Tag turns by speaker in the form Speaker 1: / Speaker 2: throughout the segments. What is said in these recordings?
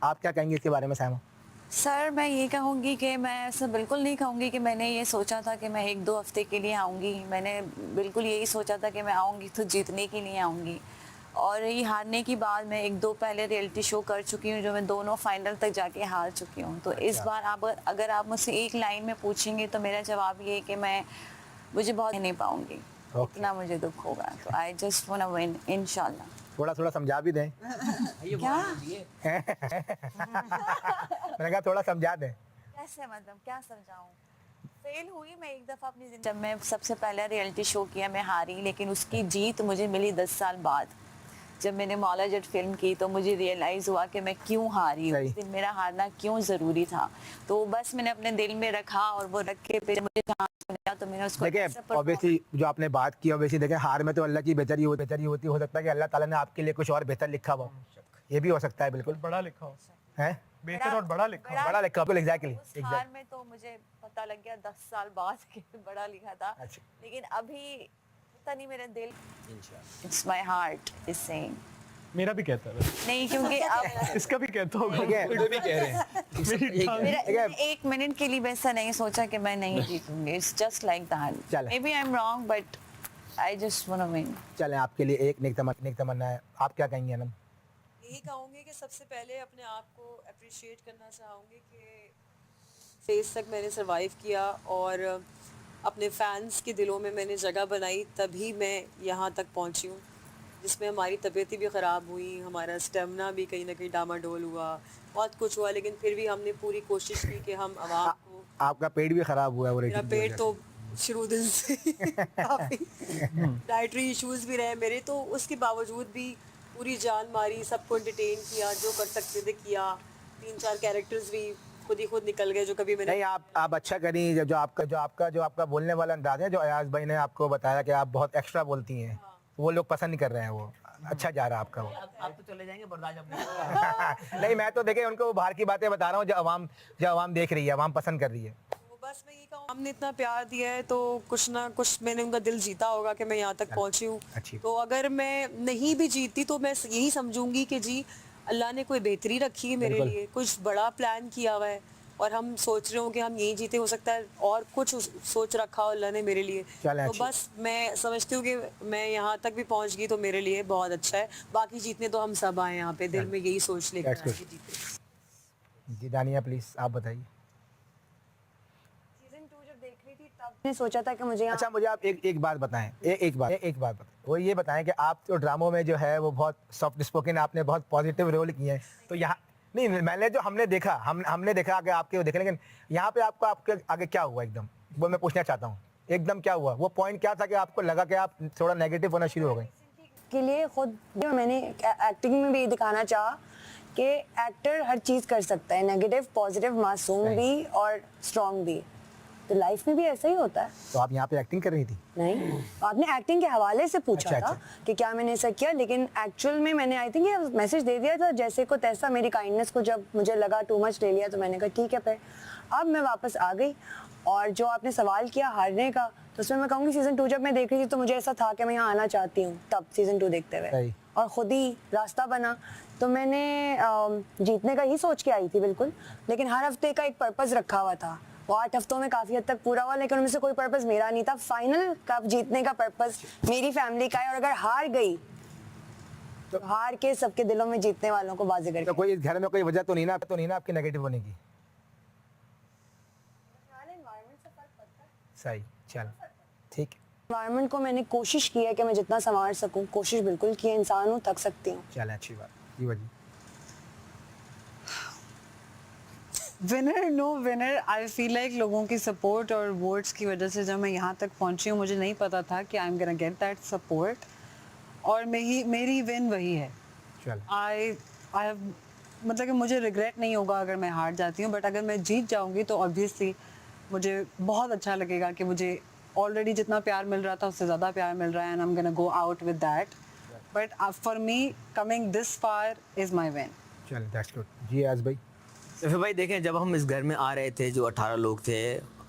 Speaker 1: आप क्या कहेंगे इसके बारे में सायमा?
Speaker 2: सर मैं ये कहूँगी कि मैं ऐसा बिल्कुल नहीं कहूँगी कि मैंने ये सोचा था कि मैं 1-2 हफ्ते के लिए आऊँगी। मैंने बिल्कुल यही सोचा था कि मैं आऊँगी तो जीतने के लिए आऊँगी। और ये हारने के बाद मैं 1-2 पहले रियलिटी शो कर चुकी हूँ, जो मैं दोनों फाइनल तक जाके हार चुकी हूँ। तो इस
Speaker 1: अच्छा।
Speaker 2: बार आप अगर आप मुझसे एक लाइन में पूछेंगे तो मेरा जवाब ये है कि मैं मुझे बहुत नहीं पाऊँगी।
Speaker 1: ओके।
Speaker 2: इतना मुझे दुःख होगा। तो I just want to win इंशाल्लाह।
Speaker 1: थोड़ा-थोड़ा समझा भी दें।
Speaker 2: क्या?
Speaker 1: मैंने कहा थोड़ा समझा दें।
Speaker 2: कैसे मतलब क्या समझाऊँ? फेल हुई मैं एक दफ़ा अपनी ज़िंदगी जब मैं सबसे पहला रियलिटी शो किया मैं हारी, लेकिन उसकी जीत मुझे मिली 10 साल बाद। जब मैंने मौला जट फ़िल्म की तो मुझे रियलाइज़ हुआ कि मैं क्यों हारी,
Speaker 1: सही।
Speaker 2: उस दिन मेरा हारना क्यों ज़रूरी था। तो बस मैंने अपने दिल में रखा और वो रख के फिर मुझे चांस मिला तो मैंने उसको
Speaker 1: देखिए
Speaker 2: ऐसा परफॉर्म
Speaker 1: ऑब्वियसली जो आपने बात की ऑब्वियसली देखिए हार में तो अल्लाह की बेहतरी होती हो सकता है कि अल्लाह ताला ने आपके लिए कुछ और बेहतर लिखा हो। ये भी हो सकता है बिल्कुल।
Speaker 3: बड़ा लिखा हो,
Speaker 1: हैं?
Speaker 3: बेहतर और बड़ा लिखा हो।
Speaker 1: बड़ा लिखा बिल्कुल
Speaker 2: उस
Speaker 1: एग्जैक्टली
Speaker 2: हार में तो मुझे पता लग गया 10 साल बाद कि बड़ा लिखा था।
Speaker 1: अच्छा।
Speaker 2: लेकिन अभी पता नहीं मेरा दिल it's my heart is saying
Speaker 3: मेरा भी कहता है वैसे।
Speaker 2: नहीं क्योंकि अब
Speaker 3: इसका भी कहता होगा।
Speaker 1: देखिए
Speaker 4: भी कह रहे हैं
Speaker 3: मेरी टांग-
Speaker 2: मेरा
Speaker 1: ठीक है।
Speaker 2: मैंने 1 मिनट के लिए भी ऐसा नहीं सोचा कि मैं नहीं जीतूंगी। It's just like that.
Speaker 1: चलें।
Speaker 2: Maybe I am wrong but I just want to win.
Speaker 1: चलें आपके लिए एक नेक तमन्ना है। आप क्या कहेंगे अनम?
Speaker 5: यही कहूँगी कि सबसे पहले अपने आप को अप्रिशिएट करना चाहूँगी कि फेस तक मैंने सरवाइव किया और अपने फैंस के दिलों में मैंने जगह बनाई, तभी मैं यहाँ तक पहुँची हूँ, जिसमें हमारी तबीयतें भी ख़राब हुई, हमारा स्टेमिना भी कहीं ना कहीं डामाडोल हुआ, बहुत कुछ हुआ, लेकिन फिर भी हमने पूरी कोशिश की कि हम आवाम को।
Speaker 1: आपका पेट भी खराब हुआ है वो
Speaker 5: मेरा
Speaker 1: रेटिंग की
Speaker 5: पेट
Speaker 1: वजह
Speaker 5: तो शुरू दिन से काफ़ी डाइटरी इश्यूज भी रहे मेरे, तो उसके बावजूद भी पूरी जान मारी, सबको एंटरटेन किया, जो कर सकते थे किया। 3-4 कैरेक्टर्स भी खुद निकल गए जो कभी
Speaker 1: से।
Speaker 5: मैंने।
Speaker 1: नहीं आप अच्छा करी जो आपका बोलने वाला अंदाज है जो अयाज भाई ने आपको बताया कि आप बहुत एक्स्ट्रा बोलती हैं, वो लोग पसंद नहीं कर रहे हैं। वो अच्छा जा रहा है आपका वो।
Speaker 4: आप तो चले जाएंगे बर्दाश्त अपने
Speaker 1: नहीं मैं तो देखे उनको बाहर की बातें बता रहा हूँ जो अवाम देख रही है, अवाम पसंद कर रही है।
Speaker 5: तो बस मैं ये कहूँ, हमने इतना प्यार दिया है तो कुछ ना कुछ मैंने उनका दिल जीता होगा कि मैं यहाँ तक पहुँची हूँ।
Speaker 1: अच्छी।
Speaker 5: तो अगर मैं नहीं भी जीतती तो मैं यही समझूंगी कि जी अल्लाह ने कोई बेहतरी रखी है मेरे
Speaker 1: बिल्कुल।
Speaker 5: लिए, कुछ बड़ा प्लान किया हुआ है और हम सोच रहे हो कि हम यही जीते, हो सकता है और कुछ सोच रखा हो अल्लाह ने मेरे लिए।
Speaker 1: चलें,
Speaker 5: तो
Speaker 1: अच्छी।
Speaker 5: बस मैं समझती हूँ कि मैं यहाँ तक भी पहुँच गई तो मेरे लिए बहुत अच्छा है। बाकी जीतने तो हम सब आए यहाँ पे, दिल में यही सोच लेकर
Speaker 1: That's good.
Speaker 5: आए कि जीते।
Speaker 1: जी दानिया प्लीज आप बताइए।
Speaker 2: सीजन 2 जब देख रही थी तब मैंने सोचा था कि मुझे
Speaker 1: अच्छा मुझे आप एक बात बताएं। एक बात बताएं, वो ये बताएं कि आप जो ड्रामों में जो है वो बहुत सॉफ्ट स्पोकन, आपने बहुत पॉजिटिव रोल किए हैं, तो यहाँ नहीं मैंने जो हमने देखा कि आपके वो देखे, लेकिन यहाँ पे आपके आगे क्या हुआ एकदम, वो मैं पूछना चाहता हूँ। एकदम क्या हुआ, वो पॉइंट क्या था कि आपको लगा कि आप थोड़ा नेगेटिव होना शुरू हो गए?
Speaker 6: के लिए खुद मैंने एक्टिंग में भी दिखाना चाहा कि एक्टर हर चीज़ कर सकता है, नेगेटिव पॉजिटिव, मासूम
Speaker 1: सही।
Speaker 6: भी और स्ट्रॉन्ग भी। तो लाइफ में भी ऐसा ही होता है।
Speaker 1: तो आप यहाँ पे एक्टिंग कर रही थी?
Speaker 6: नहीं, आपने एक्टिंग के हवाले से पूछा
Speaker 1: अच्छा,
Speaker 6: था कि क्या मैंने ऐसा किया, लेकिन एक्चुअल में मैंने आई थिंक ये मैसेज दे दिया था जैसे को तैसा। मेरी काइंडनेस को जब मुझे लगा टू मच ले लिया तो मैंने कहा ठीक है। फिर अब मैं वापस आ गई। और जो आपने सवाल किया हारने का, तो उसमें मैं कहूँगी सीज़न 2 जब मैं देख रही थी तो मुझे ऐसा था कि मैं यहाँ आना चाहती हूँ, तब सीज़न 2 देखते हुए
Speaker 1: सही।
Speaker 6: और ख़ुद ही रास्ता बना। तो मैंने जीतने का ही सोच के आई थी बिल्कुल, लेकिन हर हफ्ते का एक पर्पज़ रखा हुआ था। वो 8 हफ्तों में काफ़ी हद तक पूरा हुआ, लेकिन उनमें से कोई पर्पज़ मेरा नहीं था। फाइनल कप जीतने का पर्पज़ मेरी फैमिली का है, और अगर हार गई तो हार के सबके दिलों में जीतने वालों को बाजीगर
Speaker 1: तो कोई इस घर में कोई वजह तो नहीं ना आपकी नेगेटिव होने की? सही, चल ठीक है।
Speaker 6: एनवायरनमेंट को मैंने कोशिश की है कि मैं जितना संवार सकूं, कोशिश बिल्कुल की है। इंसान हूँ, थक सकती हूँ।
Speaker 1: चल अच्छी बात। जी वजी
Speaker 7: winner no winner, I feel like लोगों की सपोर्ट और वोट्स की वजह से जब मैं यहाँ तक पहुँची हूँ, मुझे नहीं पता था कि I am gonna get that support, और मेरी विन वही है।
Speaker 1: चल
Speaker 7: आई हैव मतलब कि मुझे रिग्रेट नहीं होगा अगर मैं हार जाती हूँ, बट अगर मैं जीत जाऊँगी तो ऑब्वियसली मुझे बहुत अच्छा लगेगा कि मुझे ऑलरेडी जितना प्यार मिल रहा था उससे ज़्यादा प्यार मिल रहा है, and I am gonna go out with that. But for me coming this far is my win.
Speaker 1: चल दैट्स गुड। जी आज भाई।
Speaker 4: तो फिर भाई देखें, जब हम इस घर में आ रहे थे जो 18 लोग थे,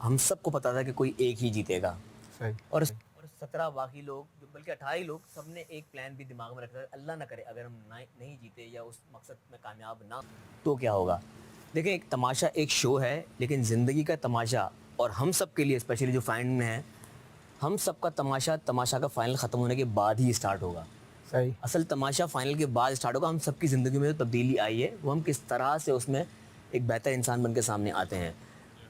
Speaker 4: हम सबको पता था कि कोई एक ही जीतेगा,
Speaker 1: सही।
Speaker 4: और 17 बाकी लोग जो बल्कि 18 लोग सबने एक प्लान भी दिमाग में रखा है, अल्लाह ना करे अगर हम नहीं जीते या उस मकसद में कामयाब ना तो क्या होगा। देखिए एक तमाशा एक शो है, लेकिन ज़िंदगी का तमाशा और हम सब के लिए स्पेशली जो फाइनल में है, हम सब का तमाशा का फाइनल ख़त्म होने के बाद ही स्टार्ट होगा।
Speaker 1: सही।
Speaker 4: असल तमाशा फाइनल के बाद स्टार्ट होगा। हम सबकी ज़िंदगी में जो तब्दीली आई है वो हम किस तरह से उसमें एक बेहतर इंसान बन के सामने आते हैं।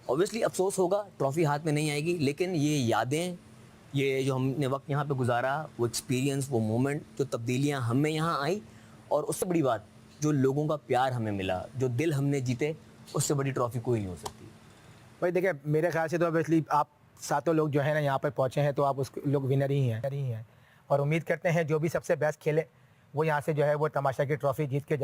Speaker 4: ऑब्वियसली अफसोस होगा, ट्रॉफ़ी हाथ में नहीं आएगी, लेकिन ये यादें, ये जो हमने वक्त यहाँ पे गुजारा, वो एक्सपीरियंस, वो मोमेंट, जो तब्दीलियाँ हमें यहाँ आई, और उससे बड़ी बात जो लोगों का प्यार हमें मिला, जो दिल हमने जीते, उससे बड़ी ट्रॉफ़ी कोई नहीं हो सकती।
Speaker 1: भाई देखिए मेरे ख्याल से तो ऑब्वियसली आप सातों लोग जो है ना यहाँ पर पहुँचे हैं तो आप उस लोग विनर ही हैं और उम्मीद करते हैं जो भी सबसे बेस्ट खेले वो यहाँ से जो है वो तमाशा की ट्रॉफी जीत के